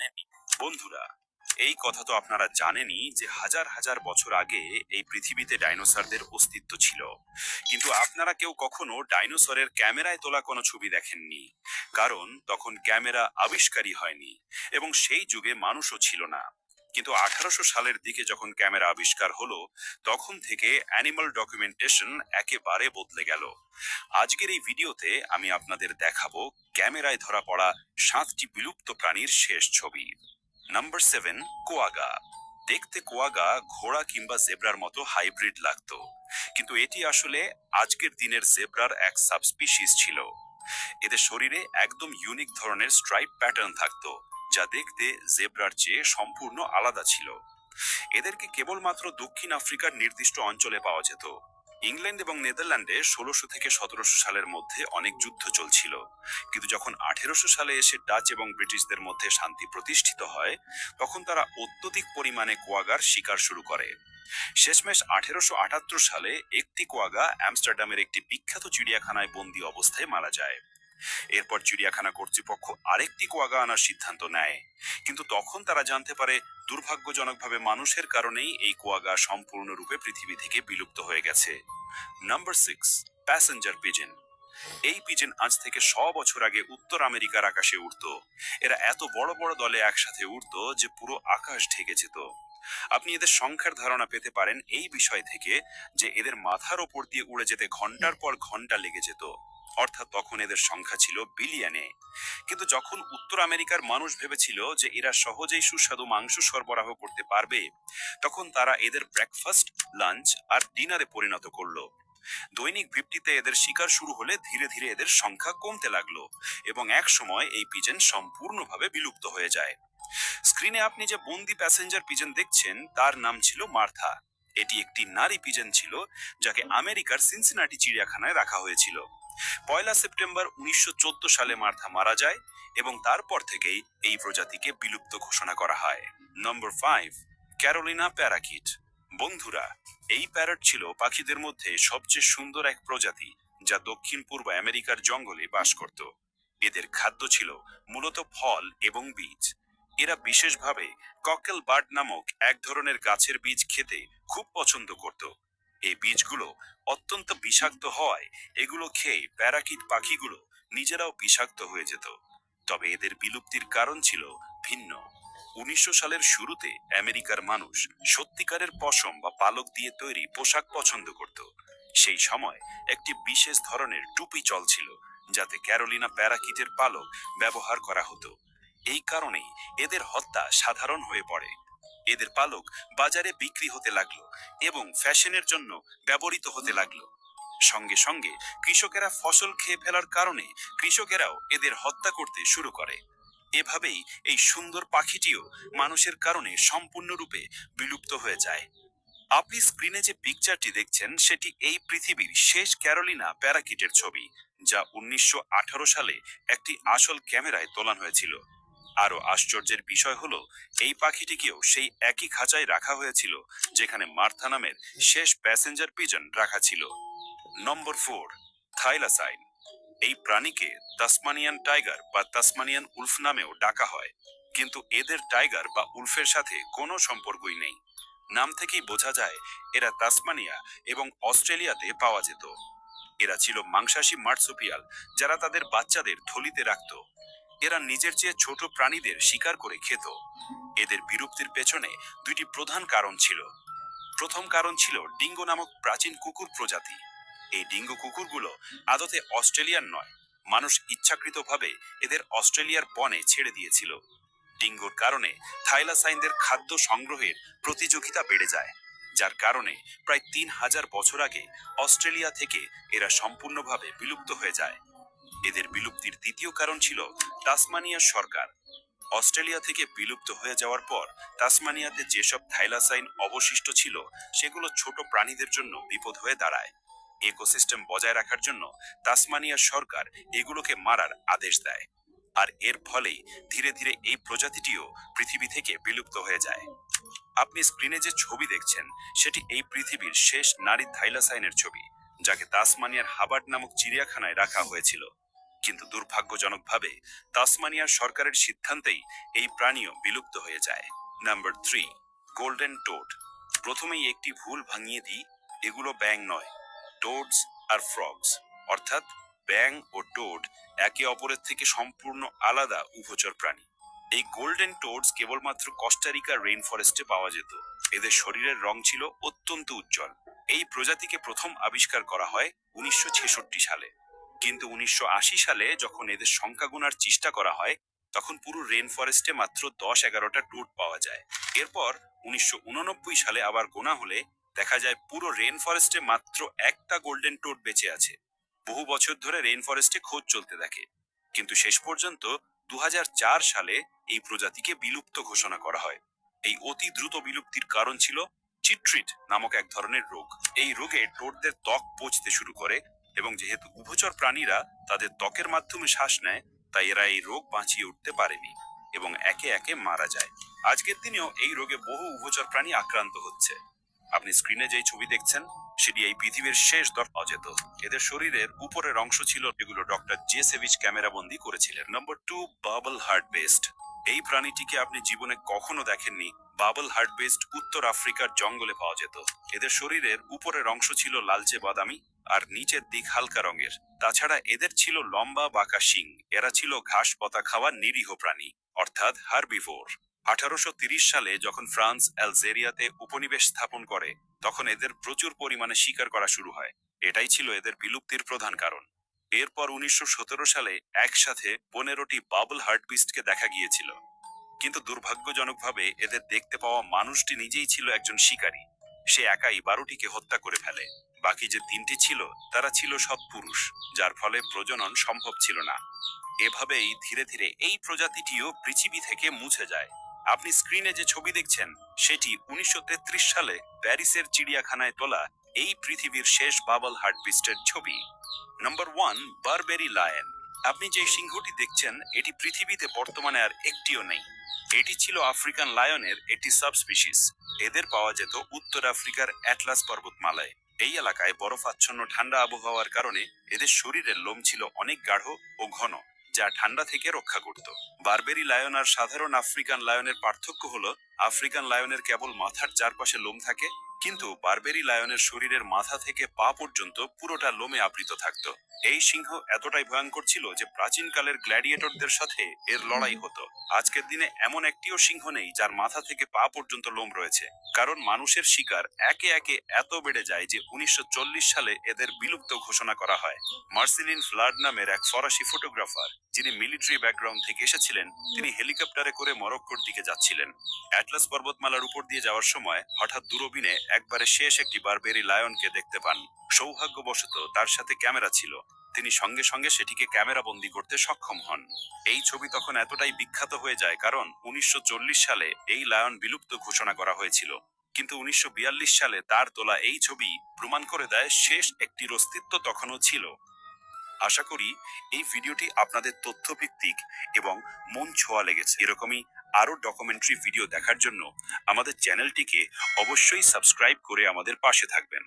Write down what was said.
দেখেননি। বন্ধুরা, এই কথা তো আপনারা জানেনই যে হাজার হাজার বছর আগে এই পৃথিবীতে ডাইনোসরদের অস্তিত্ব ছিল। কিন্তু আপনারা কেউ কখনো ডাইনোসরের ক্যামেরায় তোলা কোনো ছবি দেখেননি, কারণ তখন ক্যামেরা আবিষ্কারই হয়নি এবং সেই যুগে মানুষও ছিল না। কিন্তু 1800 সালের দিকে যখন ক্যামেরা আবিষ্কার হলো, তখন থেকে অ্যানিমাল ডকুমেন্টেশন একেবারে বদলে গেল। আজকের এই ভিডিওতে আমি আপনাদের দেখাবো ক্যামেরায় ধরা পড়া 7টি বিলুপ্ত প্রাণীর শেষ ছবি। নাম্বার 7, কোয়াগা। দেখতে কোয়াগা ঘোড়া কিংবা জেব্রার মতো হাইব্রিড লাগতো, কিন্তু এটি আসলে আজকের দিনের জেব্রার এক সাবস্পিসিস ছিল। এদের শরীরে একদম ইউনিক ধরনের স্ট্রাইপ প্যাটার্ন থাকতো, যা দেখতে জেব্রার চেয়ে সম্পূর্ণ আলাদা ছিল। এদেরকে কেবলমাত্র দক্ষিণ আফ্রিকার নির্দিষ্ট অঞ্চলে পাওয়া যেত। ইংল্যান্ড এবং নেদারল্যান্ডে 1600 থেকে 1700 সালের মধ্যে অনেক যুদ্ধ চলছিল, কিন্তু যখন 1800 সালে এসে ডাচ এবং ব্রিটিশদের মধ্যে শান্তি প্রতিষ্ঠিত হয়, তখন তারা অত্যধিক পরিমাণে কোয়াগার শিকার শুরু করে। শেষমেশ 1878 সালে একটি কোয়াগা আমস্টারডামের একটি বিখ্যাত চিড়িয়াখানায় বন্দী অবস্থায় মারা যায়। এরপর চিড়িয়াখানা কর্তৃপক্ষ আরেকটি কোয়াগা আনার সিদ্ধান্ত নেয়, কিন্তু তখন তারা জানতে পারে দুর্ভাগ্যজনকভাবে মানুষের কারণেই এই কোয়াগা সম্পূর্ণরূপে পৃথিবী থেকে বিলুপ্ত হয়ে গেছে। Number 6, passenger pigeon. এই পিজন আজ থেকে 100 বছর আগে উত্তর আমেরিকার আকাশে উড়তো। এরা এত বড় বড় দলে একসাথে উড়তো যে পুরো আকাশ ঢেকে যেত। আপনি এদের সংখ্যার ধারণা পেতে পারেন এই বিষয় থেকে যে এদের মাথার ওপর দিয়ে উড়ে যেতে ঘন্টার পর ঘন্টা লেগে যেত, অর্থাৎ তখন এদের সংখ্যা ছিল বিলিয়নে। কিন্তু যখন উত্তর আমেরিকার মানুষ ভেবেছিল যে এরা সহজেই সুস্বাদু মাংস সরবরাহ করতে পারবে, তখন তারা এদের ব্রেকফাস্ট, লাঞ্চ আর ডিনারে পরিণত করলো। দৈনিক ভিত্তিতে এদের শিকার শুরু হলে ধীরে ধীরে এদের সংখ্যা কমতে লাগলো এবং এক সময় এই পিজন সম্পূর্ণভাবে বিলুপ্ত হয়ে যায়। স্ক্রিনে আপনি যে বন্দি প্যাসেঞ্জার পিজন দেখছেন তার নাম ছিল মার্থা। এটি একটি নারী পিজন ছিল, যাকে আমেরিকার সিনসিনাটি চিড়িয়াখানায় রাখা হয়েছিল। 1 সেপ্টেম্বর 1914 সালে মার্থা মারা যায় এবং তারপর থেকেই এই প্রজাতিকে বিলুপ্ত ঘোষণা করা হয়। নম্বর 5, ক্যারোলিনা প্যারাকিট। বন্ধুরা, এই প্যারট ছিল পাখিদের মধ্যে সবচেয়ে সুন্দর এক প্রজাতি, যা দক্ষিণ পূর্ব আমেরিকার জঙ্গলে বাস করত। এদের খাদ্য ছিল মূলত ফল এবং বীজ। এরা বিশেষভাবে ককেল বার্ড নামক এক ধরনের গাছের বীজ খেতে খুব পছন্দ করত। এই বীজগুলো অত্যন্ত বিষাক্ত হওয়ায় এগুলো খেয়ে প্যারাকিট পাখিগুলো নিজেরাও বিষাক্ত হয়ে যেত। তবে এদের বিলুপ্তির কারণ ছিল ভিন্ন। 1900 সালের শুরুতে আমেরিকার মানুষ সত্যিকারের পশম বা পালক দিয়ে তৈরি পোশাক পছন্দ করত। সেই সময় একটি বিশেষ ধরনের টুপি চলছিল, যাতে ক্যারোলিনা প্যারাকিটের পালক ব্যবহার করা হতো। এই কারণেই এদের হত্যা সাধারণ হয়ে পড়ে। এদের পালক বাজারে বিক্রি হতে লাগলো এবং ফ্যাশনের জন্য ব্যবহৃত হতে লাগলো। সঙ্গে সঙ্গে কৃষকেরা ফসল খেয়ে ফেলার কারণে কৃষকেরাও এদের হত্যা করতে শুরু করে। এভাবেই এই সুন্দর পাখিটিও মানুষের কারণে সম্পূর্ণরূপে বিলুপ্ত হয়ে যায়। আপনি স্ক্রিনে যে পিকচারটি দেখছেন সেটি এই পৃথিবীর শেষ ক্যারোলিনা প্যারাকিটের ছবি, যা 1918 সালে একটি আসল ক্যামেরায় তোলা হয়েছিল। আরো আশ্চর্যের বিষয় হলো, এই পাখিটিকেও সেই একই খাঁচায় রাখা হয়েছিল যেখানে মার্থা নামের শেষ প্যাসেঞ্জার পিজন রাখা ছিল। নম্বর 4, থাইলাসাইন। এই প্রাণীকে তাসমানিয়ান টাইগার বা তাসমানিয়ান উলফ নামেও ডাকা হয়, কিন্তু এদের টাইগার বা উলফের সাথে কোনো সম্পর্কই নেই। নাম থেকেই বোঝা যায় এরা তাসমানিয়া এবং অস্ট্রেলিয়াতে পাওয়া যেত। এরা ছিল মাংসাশী মার্সুপিয়াল, যারা তাদের বাচ্চাদের থলিতে রাখত। এরা নিজের চেয়ে ছোট প্রাণীদের শিকার করে খেত। এদের বিলুপ্তির পেছনে দুইটি প্রধান কারণ ছিল। প্রথম কারণ ছিল ডিঙ্গো নামক প্রাচীন কুকুর প্রজাতি। এই ডিঙ্গো কুকুরগুলো আদতে অস্ট্রেলিয়ান নয়, মানুষ ইচ্ছাকৃতভাবে এদের অস্ট্রেলিয়ার বনে ছেড়ে দিয়েছিল। ডিঙ্গোর কারণে থাইলাসাইনদের খাদ্য সংগ্রহের প্রতিযোগিতা বেড়ে যায়, যার কারণে প্রায় 3000 বছর আগে অস্ট্রেলিয়া থেকে এরা সম্পূর্ণভাবে বিলুপ্ত হয়ে যায়। এদের বিলুপ্তির দ্বিতীয় কারণ ছিল তাসমানিয়ার সরকার। অস্ট্রেলিয়া থেকে বিলুপ্ত হয়ে যাওয়ার পর তাসমানিয়াতে যেসব থাইলাসাইন অবশিষ্ট ছিল সেগুলো ছোট প্রাণীদের জন্য বিপদ হয়ে দাঁড়ায়। ইকোসিস্টেম বজায় রাখার জন্য তাসমানিয়ার সরকার এগুলোকে মারার আদেশ দেয়, আর এর ফলেই ধীরে ধীরে এই প্রজাতিটিও পৃথিবী থেকে বিলুপ্ত হয়ে যায়। আপনি স্ক্রিনে যে ছবি দেখছেন সেটি এই পৃথিবীর শেষ নারী থাইলাসাইনের ছবি, যাকে তাসমানিয়ার হাবার্ড নামক চিড়িয়াখানায় রাখা হয়েছিল। কিন্তু দুর্ভাগ্যজনকভাবে তাসমানিয়ার সরকারের সিদ্ধান্তেই এই প্রাণীও বিলুপ্ত হয়ে যায়। Number 3, golden towed. প্রথমেই একটি ভুল ভাঙিয়ে দিই, এগুলো ব্যাং নয়, টোডস আর ফ্রগস, অর্থাৎ ব্যাং ও টোড একে অপরের থেকে সম্পূর্ণ আলাদা উভচর প্রাণী। এই গোল্ডেন টোডস কেবলমাত্র কস্টারিকার রেইন ফরেস্টে পাওয়া যেত। এদের শরীরের রং ছিল অত্যন্ত উজ্জ্বল। এই প্রজাতিকে প্রথম আবিষ্কার করা হয় 1966 সালে, কিন্তু 1980 সালে যখন এদের সংখ্যা গুনার চেষ্টা করা হয় তখন পুরো রেন ফরেস্টে মাত্র 10-11টা টোড পাওয়া যায়। এরপর 1989 সালে আবার গোনা হলে দেখা যায় পুরো রেন ফরেস্টে মাত্র একটা গোল্ডেন টোড বেঁচে আছে। বহু বছর ধরে রেন ফরেস্টে খোঁজ চলতে থাকে, কিন্তু শেষ পর্যন্ত 2004 সালে এই প্রজাতিকে বিলুপ্ত ঘোষণা করা হয়। এই অতি দ্রুত বিলুপ্তির কারণ ছিল চিট্রিট নামক এক ধরনের রোগ। এই রোগে টোডদের ত্বক পচতে শুরু করে, এবং যেহেতু উভচর প্রাণীরা তাদের ত্বকের মাধ্যমে শ্বাস নেয়, তাই এরা এই রোগ বাঁচিয়ে উঠতে পারেনি এবং একে একে মারা যায়। আজকের দিনেও এই রোগে বহু উভচর প্রাণী আক্রান্ত হচ্ছে। আপনি স্ক্রিনে যেই ছবি দেখছেন সেটি এই পৃথিবীর শেষ অজেত। এদের শরীরের উপরের অংশ ছিল, এগুলো ডক্টর জেসেভিচ ক্যামেরা বন্দি করেছিলেন। Number 2, bubble heart best. এই প্রাণীটিকে আপনি জীবনে কখনো দেখেননি। বাবল হার্ট বেস্ট উত্তর আফ্রিকার জঙ্গলে পাওয়া যেত। এদের শরীরের উপরের অংশ ছিল লালচে বাদামি আর নিচের দিক হালকা রঙের। তাছাড়া এদের ছিল লম্বা বাঁকা শিং। এরা ছিল ঘাস পাতা খাওয়া নিরীহ প্রাণী, অর্থাৎ হার্বিভোর। 1830 সালে যখন ফ্রান্স আলজেরিয়াতে উপনিবেশ স্থাপন করে তখন এদের প্রচুর পরিমাণে শিকার করা শুরু হয়। এটাই ছিল এদের বিলুপ্তির প্রধান কারণ। এরপর 1917 সালে একসাথে 15টি বাবল হার্টবিস্টকে দেখা গিয়েছিল, কিন্তু দুর্ভাগ্যজনকভাবে এদের দেখতে পাওয়া মানুষটি নিজেই ছিল একজন শিকারী। সে একাই 12টিকে হত্যা করে ফেলে। বাকি যে 3টি ছিল তারা ছিল সব পুরুষ, যার ফলে প্রজনন সম্ভব ছিল না। এভাবেই ধীরে ধীরে এই প্রজাতিটিও পৃথিবী থেকে মুছে যায়। আপনি স্ক্রিনে যে ছবি দেখছেন সেটি 1933 সালে প্যারিসের চিড়িয়াখানায় তোলা এই পৃথিবীর শেষ বাবল হার্টবিস্টের ছবি। Number 1, Burberry lion. আপনি যে সিংহটি দেখছেন এটি পৃথিবীতে বর্তমানে আর একটিও নেই। এটি ছিল আফ্রিকান লায়নের একটি সাবস্পিসিস। এদের পাওয়া যেত উত্তর আফ্রিকার অ্যাটলাস পর্বতমালায়। এই এলাকায় বরফাচ্ছন্ন ঠান্ডা আবহাওয়ার কারণে এদের শরীরের লোম ছিল অনেক গাঢ় ও ঘন, যা ঠান্ডা থেকে রক্ষা করত। বারবেরি লায়ন আর সাধারণ আফ্রিকান লায়নের পার্থক্য হলো আফ্রিকান লায়নের কেবল মাথার চারপাশে লোম থাকে, কিন্তু বারবেরি লায়নের শরীরের মাথা থেকে পা পর্যন্ত পুরোটা লোমে আবৃত থাকতো। এই সিংহ এতটাই ভয়ঙ্কর ছিল যে প্রাচীনকালের গ্ল্যাডিয়েটরদের সাথে এর লড়াই হতো। আজকের দিনে এমন একটিও সিংহ নেই যার মাথা থেকে পা পর্যন্ত লোম রয়েছে, কারণ মানুষের শিকার একে একে এত বেড়ে যায় যে 1940 সালে এদের বিলুপ্ত ঘোষণা করা হয়। মার্সেলিন ফ্লাড নামের এক ফরাসি ফটোগ্রাফার, যিনি মিলিটারি ব্যাকগ্রাউন্ড থেকে এসেছিলেন, তিনি হেলিকপ্টারে করে মরক্কোর দিকে যাচ্ছিলেন। অ্যাটলাস পর্বতমালার উপর দিয়ে যাওয়ার সময় হঠাৎ দূরবীনে একবারে শেষ একটি বারবেরি লায়নকে দেখতে পান। সৌভাগ্যবশত তার সাথে ক্যামেরা ছিল, তিনি সঙ্গে সঙ্গে সেটিকে ক্যামেরা বন্দি করতে সক্ষম হন। এই ছবি তখন এতটাই বিখ্যাত হয়ে যায় কারণ 1940 সালে এই লায়ন বিলুপ্ত ঘোষণা করা হয়েছিল, কিন্তু 1942 সালে তার তোলা এই ছবি প্রমাণ করে দেয় শেষ একটির অস্তিত্ব তখনও ছিল। আশা করি এই ভিডিওটি আপনাদের তথ্যভিত্তিক এবং মন ছোঁয়া লেগেছে। এরকমই আরো ডকুমেন্টারি ভিডিও দেখার জন্য আমাদের চ্যানেলটিকে অবশ্যই সাবস্ক্রাইব করে আমাদের পাশে থাকবেন।